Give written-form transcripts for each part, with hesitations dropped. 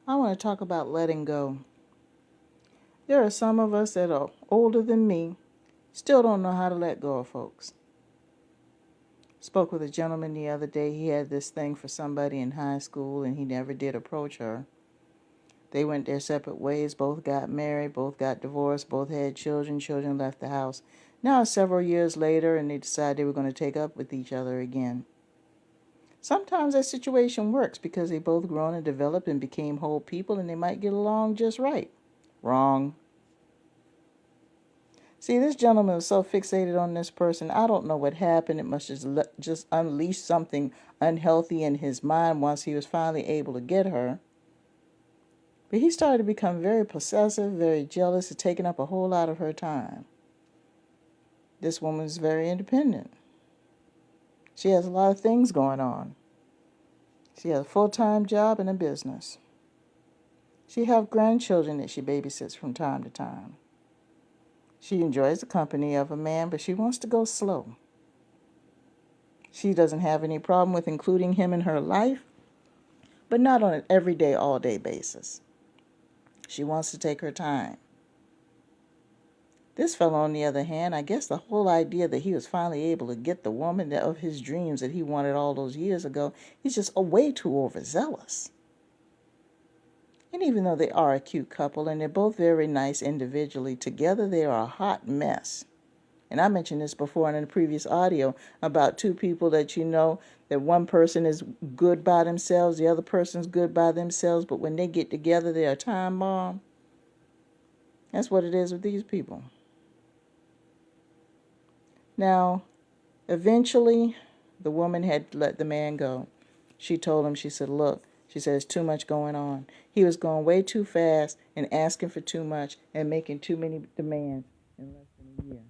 I want to talk about letting go. There are some of us that are older than me, still don't know how to let go of folks. Spoke with a gentleman the other day. He had this thing for somebody in high school and he never did approach her. They went their separate ways, both got married, both got divorced, both had children. Children left the house. Now, several years later, and they decided they were going to take up with each other again. Sometimes that situation works because they both grown and developed and became whole people and they might get along just right. Wrong. See, this gentleman was so fixated on this person. I don't know what happened. It must just unleash something unhealthy in his mind once he was finally able to get her. But he started to become very possessive, very jealous, and taking up a whole lot of her time. This woman is very independent. She has a lot of things going on. She has a full-time job and a business. She has grandchildren that she babysits from time to time. She enjoys the company of a man, but she wants to go slow. She doesn't have any problem with including him in her life, but not on an everyday, all-day basis. She wants to take her time. This fellow, on the other hand, I guess the whole idea that he was finally able to get the woman of his dreams that he wanted all those years ago, he's just way too overzealous. And even though they are a cute couple and they're both very nice individually, together they are a hot mess. And I mentioned this before in a previous audio about two people that you know that one person is good by themselves, the other person's good by themselves, but when they get together, they're a time bomb. That's what it is with these people. Now, eventually, the woman had let the man go. She told him, she said, look, she said, there's too much going on. He was going way too fast and asking for too much and making too many demands in less than a year.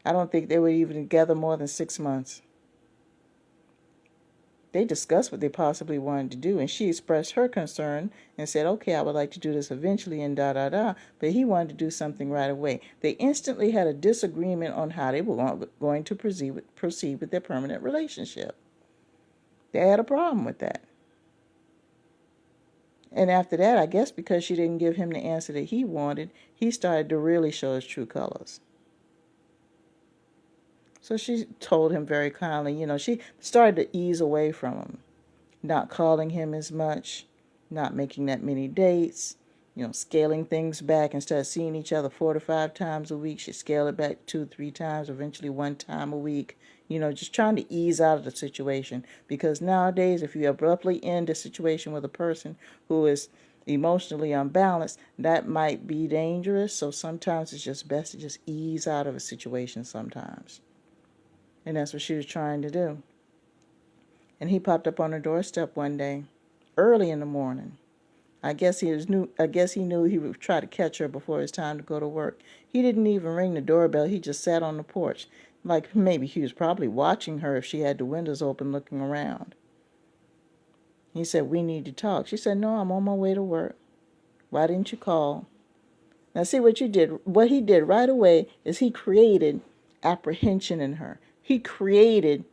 I don't think they were even together more than 6 months. They discussed what they possibly wanted to do, and she expressed her concern and said, okay, I would like to do this eventually and da-da-da, but he wanted to do something right away. They instantly had a disagreement on how they were going to proceed with their permanent relationship. They had a problem with that. And after that, I guess because she didn't give him the answer that he wanted, he started to really show his true colors. So she told him very kindly, she started to ease away from him, not calling him as much, not making that many dates, scaling things back. Instead of seeing each other 4 to 5 times a week, she scaled it back 2, 3 times, eventually 1 time a week, just trying to ease out of the situation. Because nowadays, if you abruptly end a situation with a person who is emotionally unbalanced, that might be dangerous. So sometimes it's just best to just ease out of a situation sometimes. And that's what she was trying to do. And he popped up on her doorstep one day, early in the morning. I guess he knew he would try to catch her before it's time to go to work. He didn't even ring the doorbell. He just sat on the porch. Like maybe he was probably watching her if she had the windows open looking around. He said, we need to talk. She said, no, I'm on my way to work. Why didn't you call? Now see what you did. What he did right away is he created apprehension in her. He created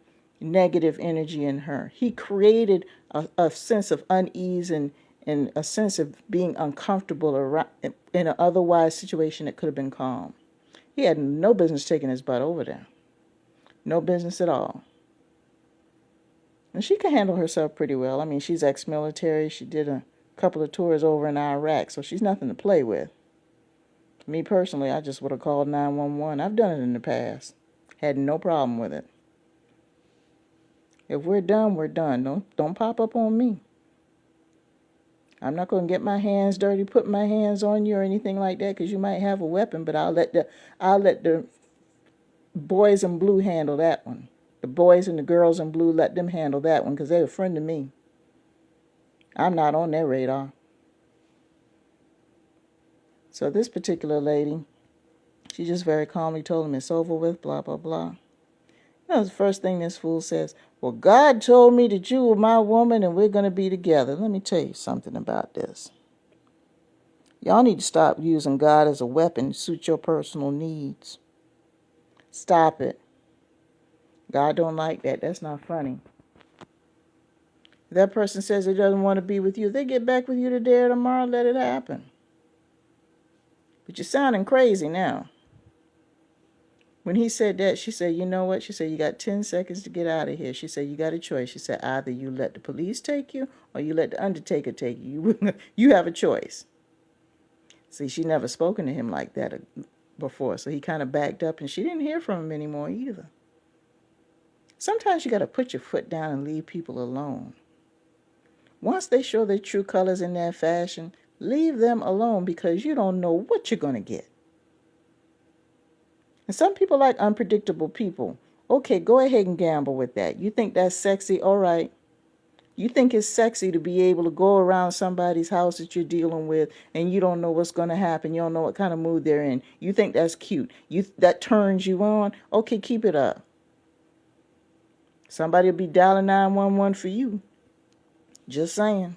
negative energy in her. He created a sense of unease and a sense of being uncomfortable around, in an otherwise situation that could have been calm. He had no business taking his butt over there. No business at all. And she can handle herself pretty well. I mean, she's ex-military. She did a couple of tours over in Iraq, so she's nothing to play with. Me personally, I just would have called 911. I've done it in the past. Had no problem with it. If we're done, we're done. Don't pop up on me. I'm not going to get my hands dirty, put my hands on you or anything like that, because you might have a weapon. But I'll let the boys in blue handle that one. The boys and the girls in blue, let them handle that one, because they're a friend of me. I'm not on their radar. So this particular lady, she just very calmly told him it's over with, blah, blah, blah. The first thing this fool says, well, God told me that you were my woman and we're going to be together. Let me tell you something about this. Y'all need to stop using God as a weapon to suit your personal needs. Stop it. God don't like that. That's not funny. If that person says they doesn't want to be with you, if they get back with you today or tomorrow, let it happen. But you're sounding crazy now. When he said that, she said, you know what? She said, you got 10 seconds to get out of here. She said, you got a choice. She said, either you let the police take you or you let the undertaker take you. You have a choice. See, she never spoken to him like that before, so he kind of backed up, and she didn't hear from him anymore either. Sometimes you got to put your foot down and leave people alone. Once they show their true colors in their fashion, leave them alone because you don't know what you're going to get. And some people like unpredictable people. Okay, go ahead and gamble with that. You think that's sexy? All right. You think it's sexy to be able to go around somebody's house that you're dealing with and you don't know what's going to happen. You don't know what kind of mood they're in. You think that's cute. That turns you on. Okay, keep it up. Somebody will be dialing 911 for you. Just saying.